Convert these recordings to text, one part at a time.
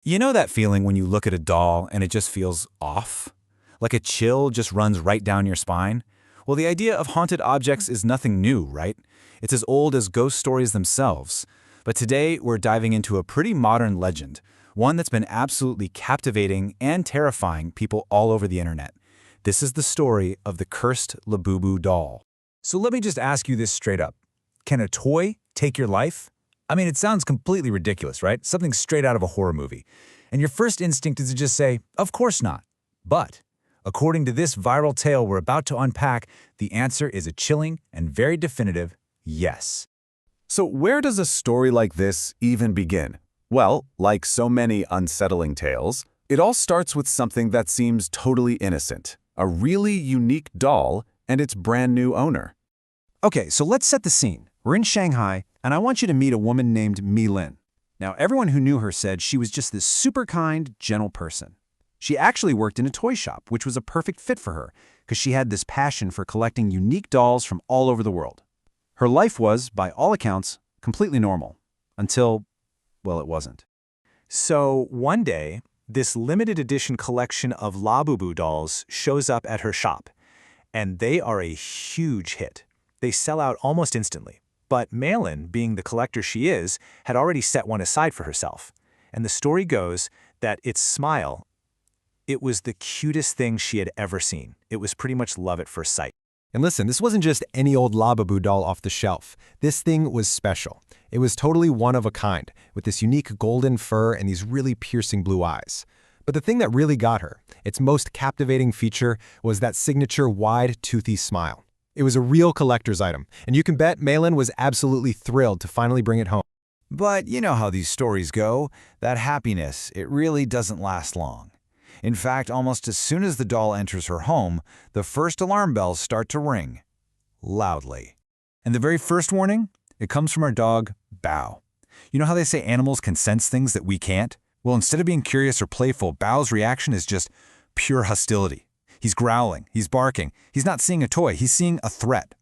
You know that feeling when you look at a doll and it just feels off? Like a chill just runs right down your spine? Well, the idea of haunted objects is nothing new, right? It's as old as ghost stories themselves. But today, we're diving into a pretty modern legend, one that's been absolutely captivating and terrifying people all over the internet. This is the story of the cursed LABUBU doll. So let me just ask you this straight up. Can a toy take your life? I mean, it sounds completely ridiculous, right? Something straight out of a horror movie. And your first instinct is to just say, of course not. But according to this viral tale we're about to unpack, the answer is a chilling and very definitive yes. So where does a story like this even begin? Well, like so many unsettling tales, it all starts with something that seems totally innocent, a really unique doll and its brand new owner. Okay, so let's set the scene. We're in Shanghai, and I want you to meet a woman named Mi Lin. Now, everyone who knew her said she was just this super kind, gentle person. She actually worked in a toy shop, which was a perfect fit for her, because she had this passion for collecting unique dolls from all over the world. Her life was, by all accounts, completely normal. Until, well, it wasn't. So one day, this limited edition collection of LABUBU dolls shows up at her shop, and they are a huge hit. They sell out almost instantly. But Malin, being the collector she is, had already set one aside for herself. And the story goes that its smile, it was the cutest thing she had ever seen. It was pretty much love at first sight. And listen, this wasn't just any old LABUBU doll off the shelf. This thing was special. It was totally one of a kind, with this unique golden fur and these really piercing blue eyes. But the thing that really got her, its most captivating feature, was that signature wide, toothy smile. It was a real collector's item, and you can bet Malin was absolutely thrilled to finally bring it home. But you know how these stories go. That happiness, it really doesn't last long. In fact, almost as soon as the doll enters her home, the first alarm bells start to ring. Loudly. And the very first warning? It comes from our dog, Bao. You know how they say animals can sense things that we can't? Well, instead of being curious or playful, Bao's reaction is just pure hostility. He's growling, he's barking, he's not seeing a toy, he's seeing a threat.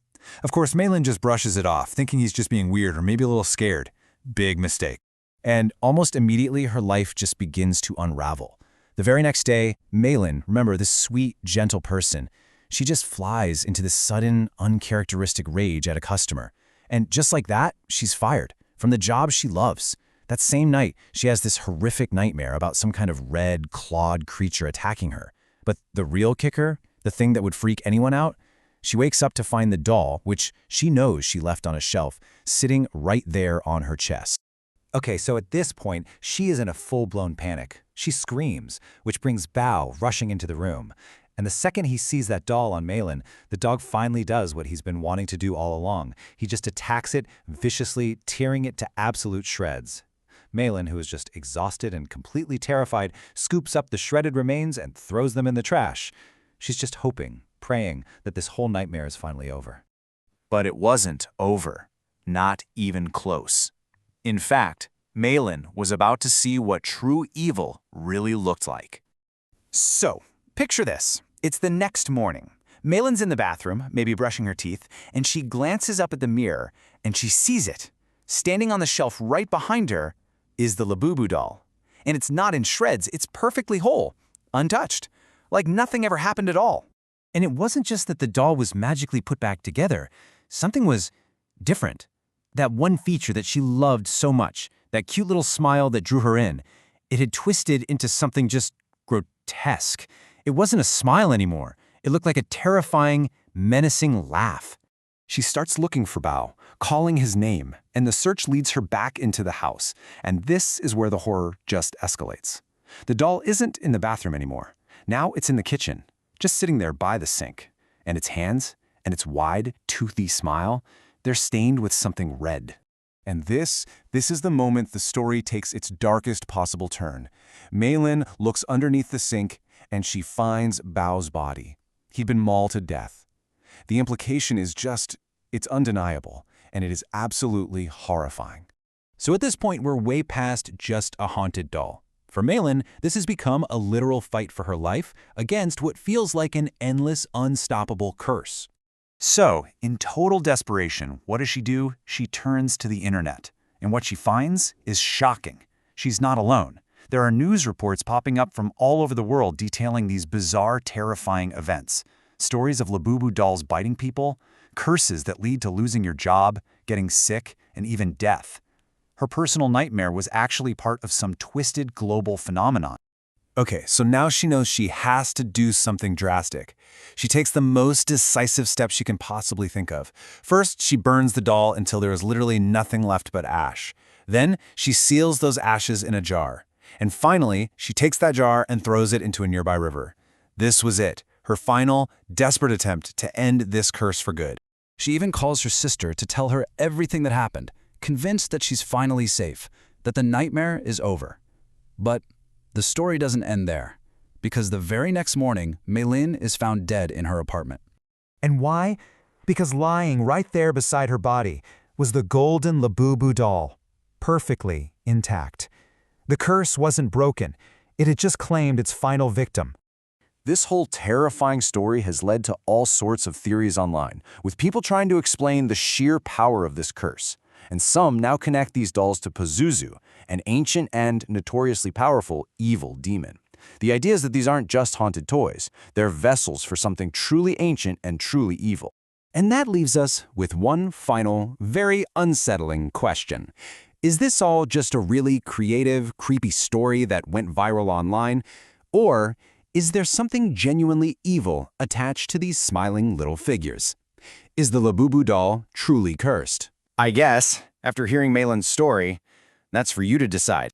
Of course, Malin just brushes it off, thinking he's just being weird or maybe a little scared. Big mistake. And almost immediately, her life just begins to unravel. The very next day, Malin, remember this sweet, gentle person, she just flies into this sudden, uncharacteristic rage at a customer. And just like that, she's fired from the job she loves. That same night, she has this horrific nightmare about some kind of red, clawed creature attacking her. But the real kicker, the thing that would freak anyone out, she wakes up to find the doll, which she knows she left on a shelf, sitting right there on her chest. Okay, so at this point, she is in a full-blown panic. She screams, which brings Bao rushing into the room. And the second he sees that doll on Malin, the dog finally does what he's been wanting to do all along. He just attacks it, viciously tearing it to absolute shreds. Malin, who is just exhausted and completely terrified, scoops up the shredded remains and throws them in the trash. She's just hoping, praying that this whole nightmare is finally over. But it wasn't over. Not even close. In fact, Malin was about to see what true evil really looked like. So, picture this. It's the next morning. Malin's in the bathroom, maybe brushing her teeth, and she glances up at the mirror, and she sees it. Standing on the shelf right behind her is the LABUBU doll. And it's not in shreds, it's perfectly whole, untouched, like nothing ever happened at all. And it wasn't just that the doll was magically put back together. Something was different. That one feature that she loved so much, that cute little smile that drew her in, it had twisted into something just grotesque. It wasn't a smile anymore. It looked like a terrifying, menacing laugh. She starts looking for Bao, calling his name, and the search leads her back into the house. And this is where the horror just escalates. The doll isn't in the bathroom anymore. Now it's in the kitchen, just sitting there by the sink. And its hands, and its wide, toothy smile, they're stained with something red. And this is the moment the story takes its darkest possible turn. Malin looks underneath the sink, and she finds Bao's body. He'd been mauled to death. The implication is it's undeniable, and it is absolutely horrifying. So at this point, we're way past just a haunted doll. For Malin, this has become a literal fight for her life against what feels like an endless, unstoppable curse. So, in total desperation, what does she do? She turns to the internet. And what she finds is shocking. She's not alone. There are news reports popping up from all over the world detailing these bizarre, terrifying events. Stories of LABUBU dolls biting people, curses that lead to losing your job, getting sick, and even death. Her personal nightmare was actually part of some twisted global phenomenon. Okay, so now she knows she has to do something drastic. She takes the most decisive step she can possibly think of. First, she burns the doll until there is literally nothing left but ash. Then, she seals those ashes in a jar. And finally, she takes that jar and throws it into a nearby river. This was it, her final, desperate attempt to end this curse for good. She even calls her sister to tell her everything that happened, convinced that she's finally safe, that the nightmare is over. But the story doesn't end there, because the very next morning, Mei-Lin is found dead in her apartment. And why? Because lying right there beside her body was the golden LABUBU doll, perfectly intact. The curse wasn't broken. It had just claimed its final victim. This whole terrifying story has led to all sorts of theories online, with people trying to explain the sheer power of this curse. And some now connect these dolls to Pazuzu, an ancient and notoriously powerful evil demon. The idea is that these aren't just haunted toys, they're vessels for something truly ancient and truly evil. And that leaves us with one final, very unsettling question. Is this all just a really creative, creepy story that went viral online? Or is there something genuinely evil attached to these smiling little figures? Is the LABUBU doll truly cursed? I guess, after hearing Mei-Lin's story, that's for you to decide.